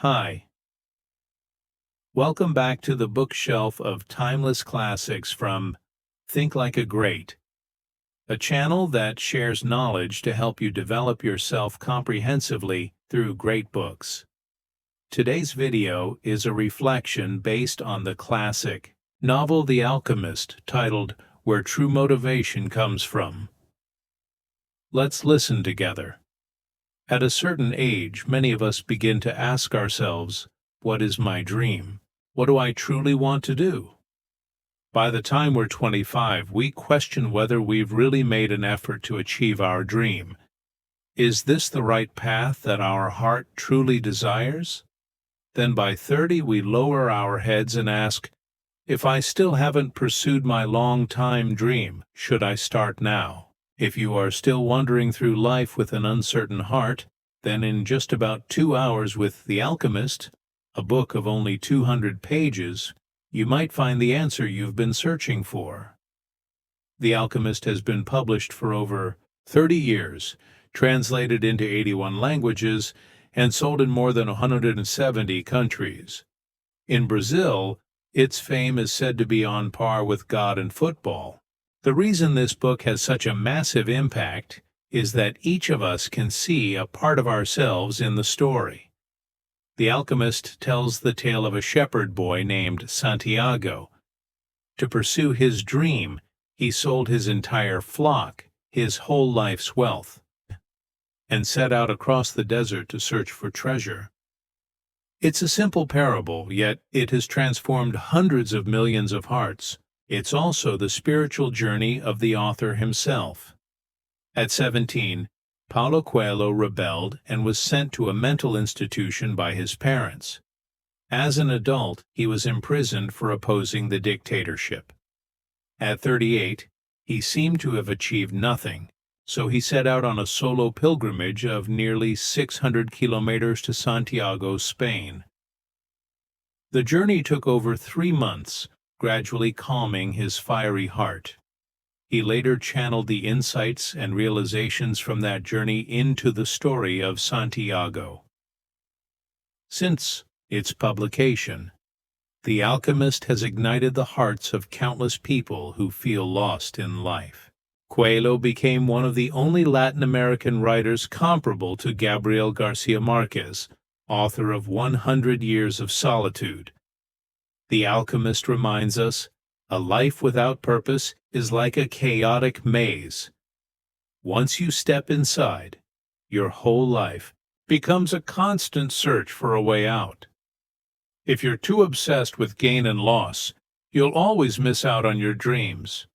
Hi, welcome back to the bookshelf of timeless classics from Think Like a Great, a channel that shares knowledge to help you develop yourself comprehensively through great books. Today's video is a reflection based on the classic novel The Alchemist, titled Where True Motivation Comes From. Let's listen together. At a certain age, many of us begin to ask ourselves, what is my dream? What do I truly want to do? By the time we're 25, we question whether we've really made an effort to achieve our dream. Is this the right path that our heart truly desires? Then by 30, we lower our heads and ask, if I still haven't pursued my long-time dream, should I start now? If you are still wandering through life with an uncertain heart, then in just about 2 hours with The Alchemist, a book of only 200 pages, you might find the answer you've been searching for. The Alchemist has been published for over 30 years, translated into 81 languages, and sold in more than 170 countries. In Brazil, its fame is said to be on par with God and football. The reason this book has such a massive impact is that each of us can see a part of ourselves in the story. The Alchemist tells the tale of a shepherd boy named Santiago. To pursue his dream, he sold his entire flock, his whole life's wealth, and set out across the desert to search for treasure. It's a simple parable, yet it has transformed hundreds of millions of hearts. It's also the spiritual journey of the author himself. At 17, Paulo Coelho rebelled and was sent to a mental institution by his parents. As an adult, he was imprisoned for opposing the dictatorship. At 38, he seemed to have achieved nothing, so he set out on a solo pilgrimage of nearly 600 kilometers to Santiago, Spain. The journey took over 3 months, gradually calming his fiery heart. He later channeled the insights and realizations from that journey into the story of Santiago. Since its publication, The Alchemist has ignited the hearts of countless people who feel lost in life. Coelho became one of the only Latin American writers comparable to Gabriel Garcia Marquez, author of 100 Years of Solitude. The Alchemist reminds us, a life without purpose is like a chaotic maze. Once you step inside, your whole life becomes a constant search for a way out. If you're too obsessed with gain and loss, you'll always miss out on your dreams.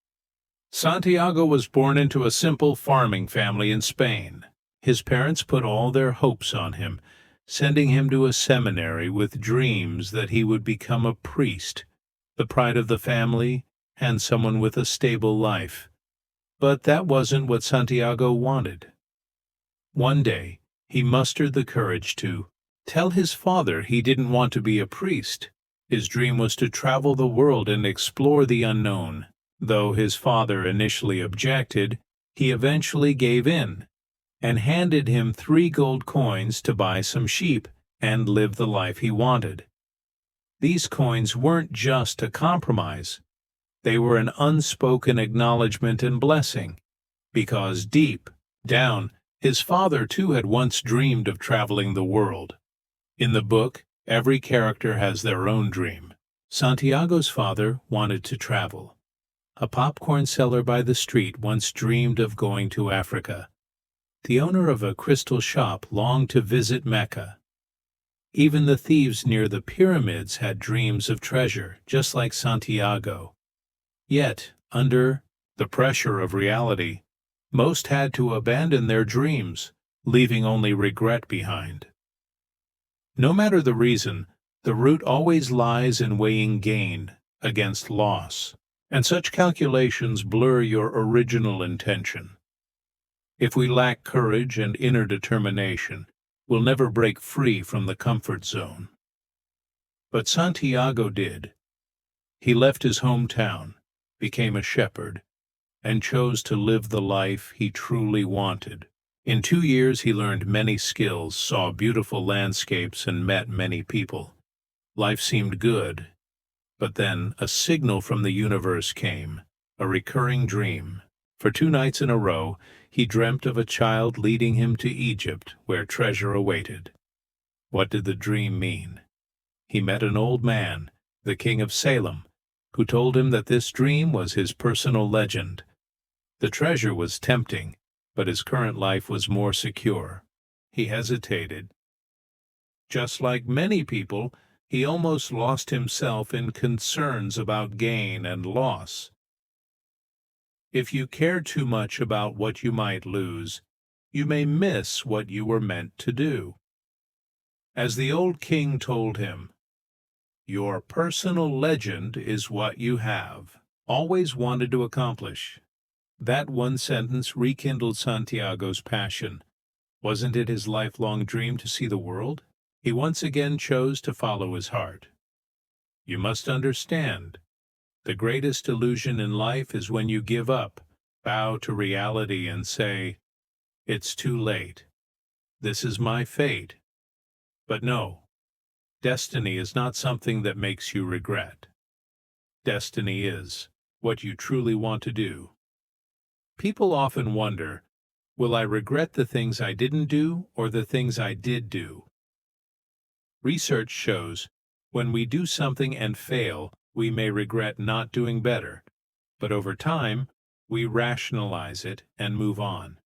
Santiago was born into a simple farming family in Spain. His parents put all their hopes on him, sending him to a seminary with dreams that he would become a priest, the pride of the family, and someone with a stable life. But that wasn't what Santiago wanted. One day, he mustered the courage to tell his father he didn't want to be a priest. His dream was to travel the world and explore the unknown. Though his father initially objected, he eventually gave in and handed him 3 gold coins to buy some sheep and live the life he wanted. These coins weren't just a compromise. They were an unspoken acknowledgement and blessing, because deep down, his father too had once dreamed of traveling the world. In the book, every character has their own dream. Santiago's father wanted to travel. A popcorn seller by the street once dreamed of going to Africa. The owner of a crystal shop longed to visit Mecca. Even the thieves near the pyramids had dreams of treasure, just like Santiago. Yet, under the pressure of reality, most had to abandon their dreams, leaving only regret behind. No matter the reason, the root always lies in weighing gain against loss, and such calculations blur your original intention. If we lack courage and inner determination, we'll never break free from the comfort zone. But Santiago did. He left his hometown, became a shepherd, and chose to live the life he truly wanted. In 2 years, he learned many skills, saw beautiful landscapes, and met many people. Life seemed good, but then a signal from the universe came, a recurring dream. For 2 nights in a row, he dreamt of a child leading him to Egypt, where treasure awaited. What did the dream mean? He met an old man, the king of Salem, who told him that this dream was his personal legend. The treasure was tempting, but his current life was more secure. He hesitated. Just like many people, he almost lost himself in concerns about gain and loss. If you care too much about what you might lose, you may miss what you were meant to do. As the old king told him, "Your personal legend is what you have always wanted to accomplish." That one sentence rekindled Santiago's passion. Wasn't it his lifelong dream to see the world? He once again chose to follow his heart. You must understand, the greatest illusion in life is when you give up, bow to reality, and say, "It's too late. This is my fate." But no, destiny is not something that makes you regret. Destiny is what you truly want to do. People often wonder, will I regret the things I didn't do or the things I did do? Research shows when we do something and fail, we may regret not doing better, but over time, we rationalize it and move on.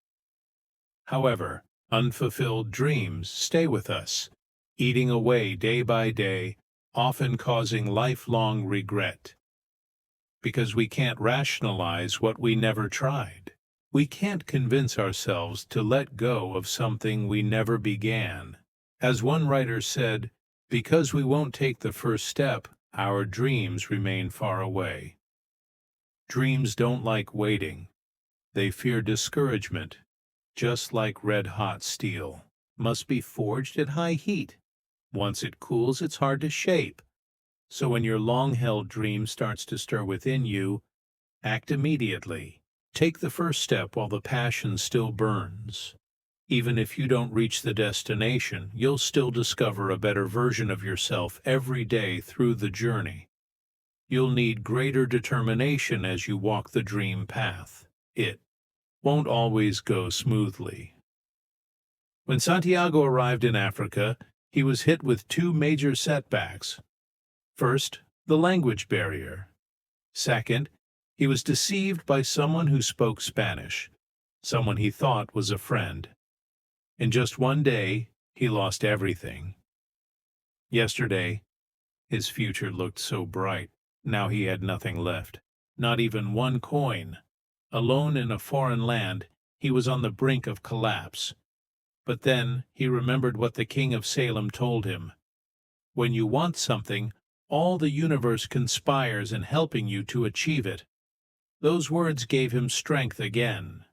However, unfulfilled dreams stay with us, eating away day by day, often causing lifelong regret. Because we can't rationalize what we never tried. We can't convince ourselves to let go of something we never began. As one writer said, because we won't take the first step, our dreams remain far away. Dreams don't like waiting. They fear discouragement, just like red-hot steel. Must be forged at high heat. Once it cools, it's hard to shape. So when your long-held dream starts to stir within you, act immediately. Take the first step while the passion still burns. Even if you don't reach the destination, you'll still discover a better version of yourself every day through the journey. You'll need greater determination as you walk the dream path. It won't always go smoothly. When Santiago arrived in Africa, he was hit with two major setbacks. First, the language barrier. Second, he was deceived by someone who spoke Spanish, someone he thought was a friend. In just one day, he lost everything. Yesterday, his future looked so bright. Now he had nothing left, not even one coin. Alone in a foreign land, he was on the brink of collapse. But then he remembered what the king of Salem told him. When you want something, all the universe conspires in helping you to achieve it. Those words gave him strength again.